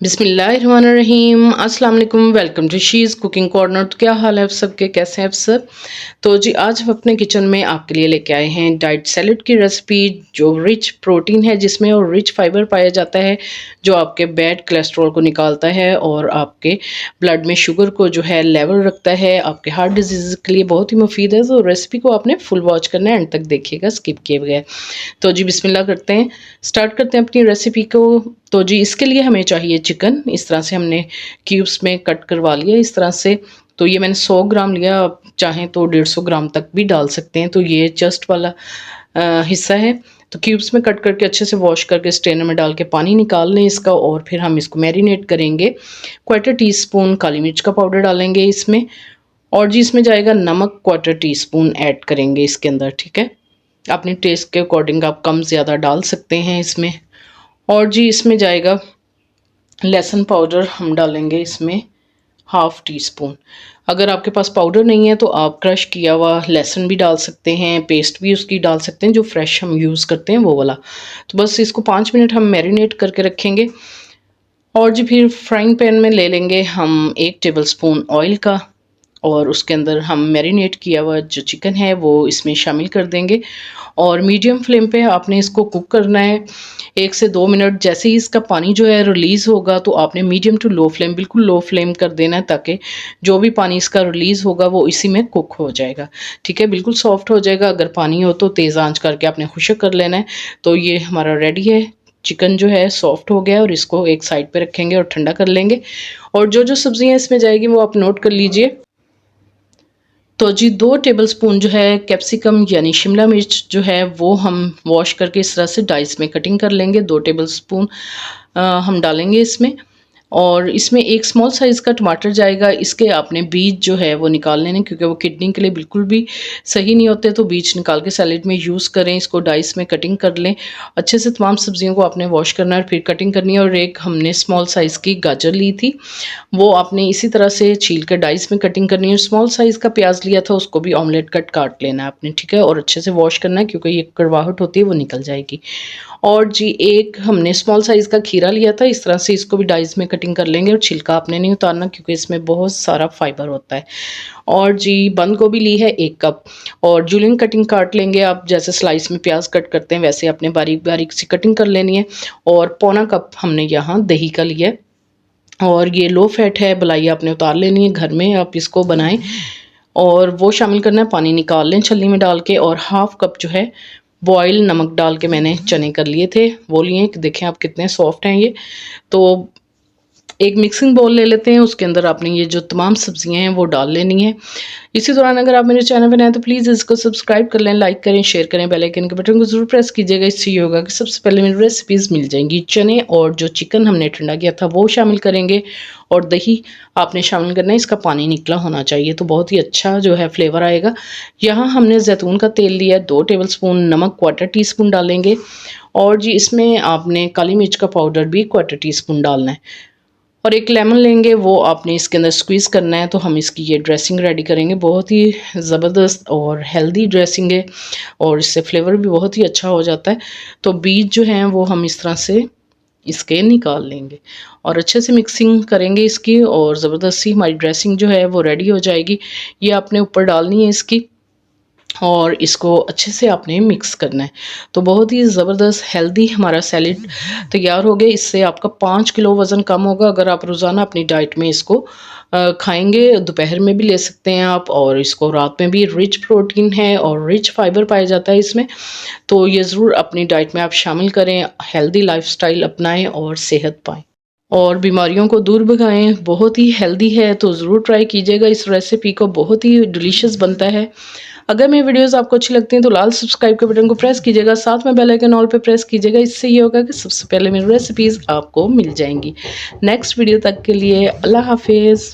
बिस्मिल्लाहिर्रहमानिर्रहीम अस्सलाम वालेकुम। Welcome to she's cooking corner. तो क्या हाल है आप सबके, कैसे हैं आप सब? तो जी आज हम अपने किचन में आपके लिए लेके आए हैं डाइट सैलेड की रेसिपी, जो रिच प्रोटीन है जिसमें और रिच फाइबर पाया जाता है, जो आपके बैड कोलेस्ट्रॉल को निकालता है और आपके ब्लड में शुगर को जो है लेवल रखता है। आपके हार्ट डिजीज़ के लिए बहुत ही मुफीद है। तो रेसिपी को आपने फुल वॉच करना है, एंड तक देखिएगा स्किप किए बगैर। तो जी बिस्मिल्लाह करते हैं, स्टार्ट करते हैं अपनी रेसिपी को। तो जी इसके लिए हमें चाहिए चिकन। इस तरह से हमने क्यूब्स में कट करवा लिया इस तरह से। तो ये मैंने 100 ग्राम लिया, आप चाहें तो 150 ग्राम तक भी डाल सकते हैं। तो ये चस्ट वाला हिस्सा है। तो क्यूब्स में कट करके अच्छे से वॉश करके स्ट्रेनर में डाल के पानी निकाल लें इसका, और फिर हम इसको मैरिनेट करेंगे। 1/4 टीस्पून काली मिर्च का पाउडर डालेंगे इसमें, और जी इसमें जाएगा नमक 1/4 टीस्पून ऐड करेंगे इसके अंदर, ठीक है। अपने टेस्ट के अकॉर्डिंग आप कम ज़्यादा डाल सकते हैं इसमें। और जी इसमें जाएगा लहसुन पाउडर, हम डालेंगे इसमें 1/2 टीस्पून। अगर आपके पास पाउडर नहीं है तो आप क्रश किया हुआ लहसुन भी डाल सकते हैं, पेस्ट भी उसकी डाल सकते हैं, जो फ्रेश हम यूज़ करते हैं वो वाला। तो बस इसको 5 मिनट हम मैरिनेट करके रखेंगे। और जी फिर फ्राइंग पैन में ले लेंगे हम 1 टेबलस्पून ऑयल का, और उसके अंदर हम मैरिनेट किया हुआ जो चिकन है वो इसमें शामिल कर देंगे। और मीडियम फ्लेम पे आपने इसको कुक करना है 1 से 2 मिनट। जैसे ही इसका पानी जो है रिलीज़ होगा तो आपने मीडियम टू लो फ्लेम, बिल्कुल लो फ्लेम कर देना है, ताकि जो भी पानी इसका रिलीज़ होगा वो इसी में कुक हो जाएगा, ठीक है। बिल्कुल सॉफ्ट हो जाएगा। अगर पानी हो तो तेज़ आंच करके आपने खुश्क कर लेना है। तो ये हमारा रेडी है, चिकन जो है सॉफ्ट हो गया, और इसको एक साइड पे रखेंगे और ठंडा कर लेंगे। और जो जो सब्जियां इसमें जाएगी वो आप नोट कर लीजिए। तो जी 2 टेबलस्पून जो है कैप्सिकम यानी शिमला मिर्च जो है वो हम वॉश करके इस तरह से डाइस में कटिंग कर लेंगे। 2 टेबलस्पून हम डालेंगे इसमें। और इसमें एक स्मॉल साइज़ का टमाटर जाएगा। इसके आपने बीज जो है वो निकाल लेने, क्योंकि वो किडनी के लिए बिल्कुल भी सही नहीं होते। तो बीज निकाल के सैलेड में यूज़ करें। इसको डाइस में कटिंग कर लें अच्छे से। तमाम सब्जियों को आपने वॉश करना है और फिर कटिंग करनी है। और एक हमने स्मॉल साइज़ की गाजर ली थी, वो आपने इसी तरह से छील कर डाइस में कटिंग करनी है। स्मॉल साइज़ का प्याज लिया था, उसको भी ऑमलेट कट काट लेना है आपने, ठीक है। और अच्छे से वॉश करना है, क्योंकि ये कड़वाहट होती है वो निकल जाएगी। और जी एक हमने स्मॉल साइज़ का खीरा लिया था, इस तरह से इसको भी डाइस में कटिंग कर लेंगे। और छिलका आपने नहीं उतारना, क्योंकि इसमें बहुत सारा फाइबर होता है। और जी बंद गोभी ली है 1 कप, और जूलियन कटिंग काट लेंगे आप। जैसे स्लाइस में प्याज कट करते हैं वैसे आपने बारीक बारीक सी कटिंग कर लेनी है। और पौना कप हमने यहाँ दही का लिया है। और ये लो फैट है, बलाई आपने उतार लेनी है, घर में आप इसको बनाएं। और वो शामिल करना है, पानी निकाल लें छलनी में डाल के। और 1/2 कप जो है बॉयल नमक डाल के मैंने चने कर लिए थे, वो लिए। देखें आप कितने सॉफ्ट हैं ये। तो एक मिक्सिंग बाउल ले लेते हैं, उसके अंदर आपने ये जो तमाम सब्जियां हैं वो डाल लेनी है। इसी दौरान अगर आप मेरे चैनल पर नए हैं तो प्लीज़ इसको सब्सक्राइब कर लें, लाइक करें, शेयर करें, बेल आइकन के बटन को ज़रूर प्रेस कीजिएगा। इससे ये होगा कि सबसे पहले मेरी रेसिपीज़ मिल जाएंगी। चने और जो चिकन हमने ठंडा किया था वो शामिल करेंगे, और दही आपने शामिल करना है। इसका पानी निकला होना चाहिए, तो बहुत ही अच्छा जो है फ्लेवर आएगा। यहाँ हमने जैतून का तेल लिया 2 टेबलस्पून, नमक 1/4 टीस्पून डालेंगे। और जी इसमें आपने काली मिर्च का पाउडर भी 1/4 टीस्पून डालना है। और एक लेमन लेंगे, वो आपने इसके अंदर स्क्वीज़ करना है। तो हम इसकी ये ड्रेसिंग रेडी करेंगे। बहुत ही ज़बरदस्त और हेल्दी ड्रेसिंग है, और इससे फ्लेवर भी बहुत ही अच्छा हो जाता है। तो बीज जो हैं वो हम इस तरह से इसके निकाल लेंगे, और अच्छे से मिक्सिंग करेंगे इसकी, और ज़बरदस्त सी हमारी ड्रेसिंग जो है वो रेडी हो जाएगी। ये आपने ऊपर डालनी है इसकी, और इसको अच्छे से आपने मिक्स करना है। तो बहुत ही ज़बरदस्त हेल्दी हमारा सैलेड तैयार हो गया। इससे आपका 5 किलो वज़न कम होगा, अगर आप रोज़ाना अपनी डाइट में इसको खाएंगे। दोपहर में भी ले सकते हैं आप, और इसको रात में भी। रिच प्रोटीन है और रिच फाइबर पाया जाता है इसमें। तो ये ज़रूर अपनी डाइट में आप शामिल करें, हेल्दी लाइफस्टाइल अपनाएं और सेहत पाएं, और बीमारियों को दूर भगाएं। बहुत ही हेल्दी है, तो ज़रूर ट्राई कीजिएगा इस रेसिपी को, बहुत ही डिलीशियस बनता है। अगर मेरी वीडियोस आपको अच्छी लगती हैं तो लाल सब्सक्राइब के बटन को प्रेस कीजिएगा, साथ में बेल आइकन ऑल पे प्रेस कीजिएगा। इससे ये होगा कि सबसे पहले मेरी रेसिपीज़ आपको मिल जाएंगी। नेक्स्ट वीडियो तक के लिए अल्लाह हाफिज़।